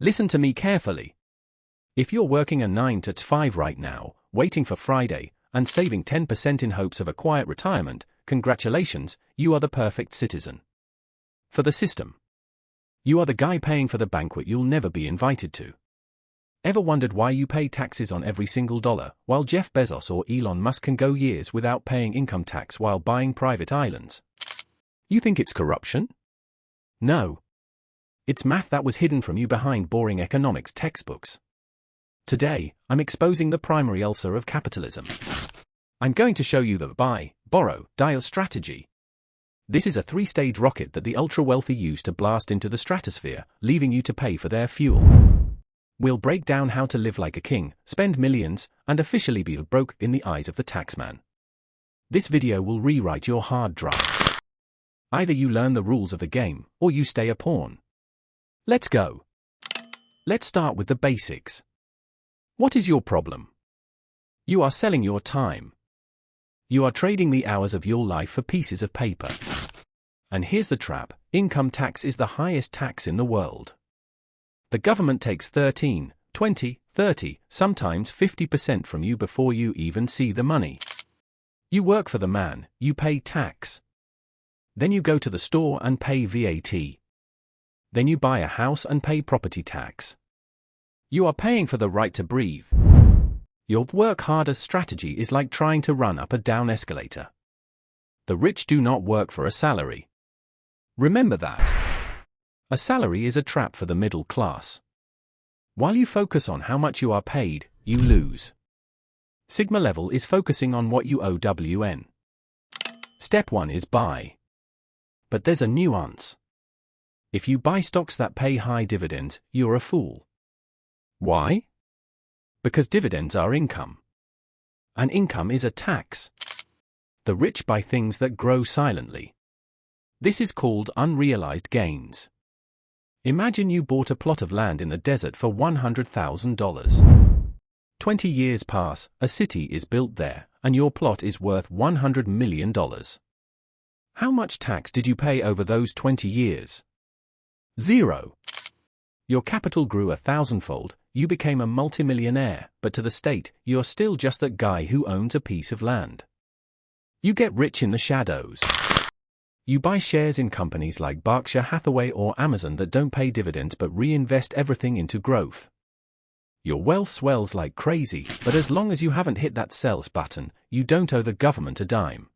Listen to me carefully. If you're working a 9 to 5 right now, waiting for Friday, and saving 10% in hopes of a quiet retirement, congratulations, you are the perfect citizen. For the system. You are the guy paying for the banquet you'll never be invited to. Ever wondered why you pay taxes on every single dollar, while Jeff Bezos or Elon Musk can go years without paying income tax while buying private islands? You think it's corruption? No. It's math that was hidden from you behind boring economics textbooks. Today, I'm exposing the primary ulcer of capitalism. I'm going to show you the buy, borrow, die strategy. This is a 3-stage rocket that the ultra-wealthy use to blast into the stratosphere, leaving you to pay for their fuel. We'll break down how to live like a king, spend millions, and officially be broke in the eyes of the taxman. This video will rewrite your hard drive. Either you learn the rules of the game, or you stay a pawn. Let's go. Let's start with the basics. What is your problem? You are selling your time. You are trading the hours of your life for pieces of paper. And here's the trap: income tax is the highest tax in the world. The government takes 13, 20, 30, sometimes 50% from you before you even see the money. You work for the man, you pay tax. Then you go to the store and pay VAT. Then you buy a house and pay property tax. You are paying for the right to breathe. Your work harder strategy is like trying to run up a down escalator. The rich do not work for a salary. Remember that. A salary is a trap for the middle class. While you focus on how much you are paid, you lose. Sigma level is focusing on what you owe WN. Step 1 is buy. But there's a nuance. If you buy stocks that pay high dividends, you're a fool. Why? Because dividends are income. And income is a tax. The rich buy things that grow silently. This is called unrealized gains. Imagine you bought a plot of land in the desert for $100,000. 20 years pass, a city is built there, and your plot is worth $100 million. How much tax did you pay over those 20 years? 0. Your capital grew 1,000-fold, you became a multimillionaire, but to the state, you're still just that guy who owns a piece of land. You get rich in the shadows. You buy shares in companies like Berkshire Hathaway or Amazon that don't pay dividends but reinvest everything into growth. Your wealth swells like crazy, but as long as you haven't hit that sell button, you don't owe the government a dime.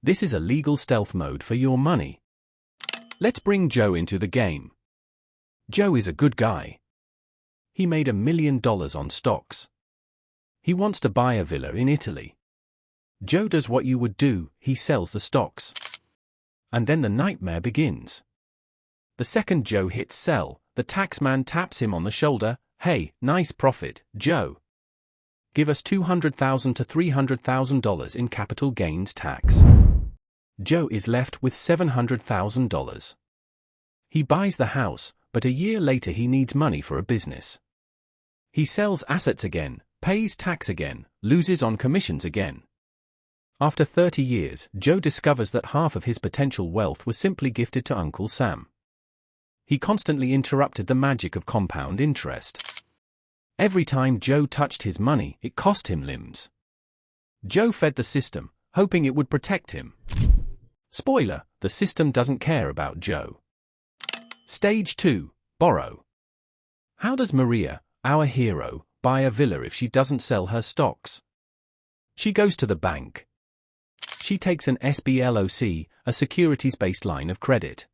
This is a legal stealth mode for your money. Let's bring Joe into the game. Joe is a good guy. He made $1 million on stocks. He wants to buy a villa in Italy. Joe does what you would do, he sells the stocks. And then the nightmare begins. The second Joe hits sell, the taxman taps him on the shoulder. Hey, nice profit, Joe. Give us $200,000 to $300,000 in capital gains tax. Joe is left with $700,000. He buys the house, but a year later he needs money for a business. He sells assets again, pays tax again, loses on commissions again. After 30 years, Joe discovers that half of his potential wealth was simply gifted to Uncle Sam. He constantly interrupted the magic of compound interest. Every time Joe touched his money, it cost him limbs. Joe fed the system, hoping it would protect him. Spoiler, the system doesn't care about Joe. Stage 2, borrow. How does Maria, our hero, buy a villa if she doesn't sell her stocks? She goes to the bank. She takes an SBLOC, a securities-based line of credit.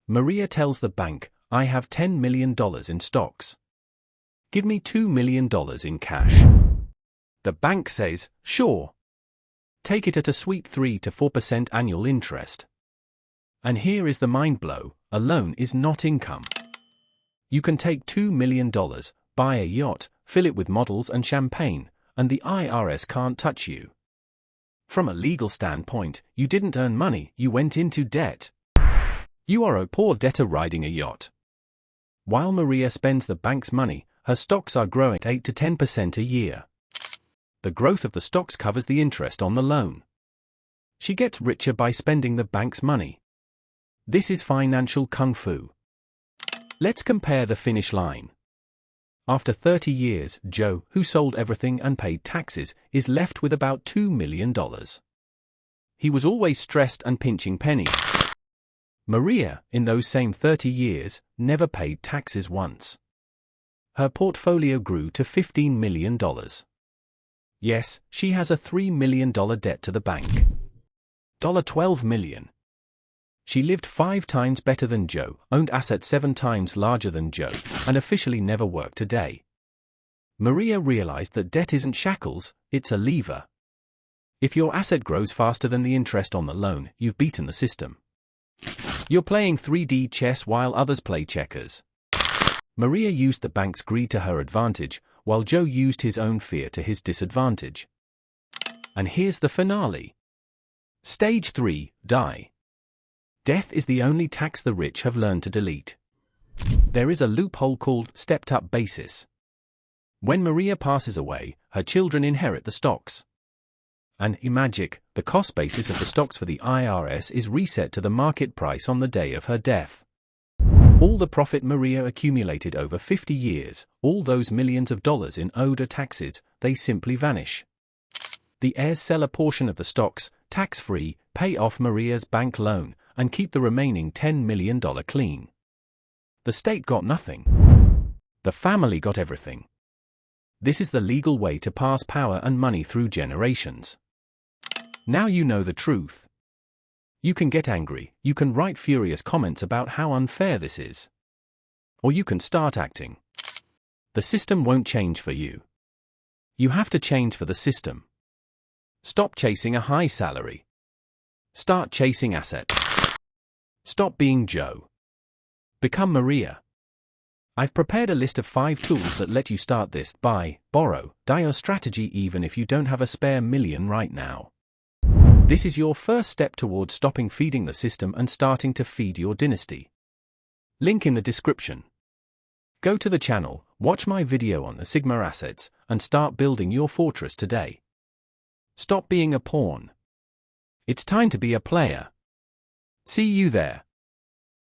Maria tells the bank, I have $10 million in stocks. Give me $2 million in cash. The bank says, sure. Take it at a sweet 3 to 4% annual interest. And here is the mind blow, a loan is not income. You can take $2 million, buy a yacht, fill it with models and champagne, and the IRS can't touch you. From a legal standpoint, you didn't earn money, you went into debt. You are a poor debtor riding a yacht. While Maria spends the bank's money, her stocks are growing at 8 to 10% a year. The growth of the stocks covers the interest on the loan. She gets richer by spending the bank's money. This is financial kung fu. Let's compare the finish line. After 30 years, Joe, who sold everything and paid taxes, is left with about $2 million. He was always stressed and pinching pennies. Maria, in those same 30 years, never paid taxes once. Her portfolio grew to $15 million. Yes, she has a $3 million debt to the bank. $12 million. She lived 5 times better than Joe, owned assets 7 times larger than Joe, and officially never worked a day. Maria realized that debt isn't shackles, it's a lever. If your asset grows faster than the interest on the loan, you've beaten the system. You're playing 3D chess while others play checkers. Maria used the bank's greed to her advantage, while Joe used his own fear to his disadvantage. And here's the finale. Stage 3, die. Death is the only tax the rich have learned to delete. There is a loophole called stepped-up basis. When Maria passes away, her children inherit the stocks. And, magic, the cost basis of the stocks for the IRS is reset to the market price on the day of her death. All the profit Maria accumulated over 50 years, all those millions of dollars in owed taxes, they simply vanish. The heirs sell a portion of the stocks, tax-free, pay off Maria's bank loan, and keep the remaining $10 million clean. The state got nothing. The family got everything. This is the legal way to pass power and money through generations. Now you know the truth. You can get angry, you can write furious comments about how unfair this is. Or you can start acting. The system won't change for you. You have to change for the system. Stop chasing a high salary. Start chasing assets. Stop being Joe. Become Maria. I've prepared a list of 5 tools that let you start this buy, borrow, die strategy even if you don't have a spare million right now. This is your first step towards stopping feeding the system and starting to feed your dynasty. Link in the description. Go to the channel, watch my video on the Sigma assets, and start building your fortress today. Stop being a pawn. It's time to be a player. See you there.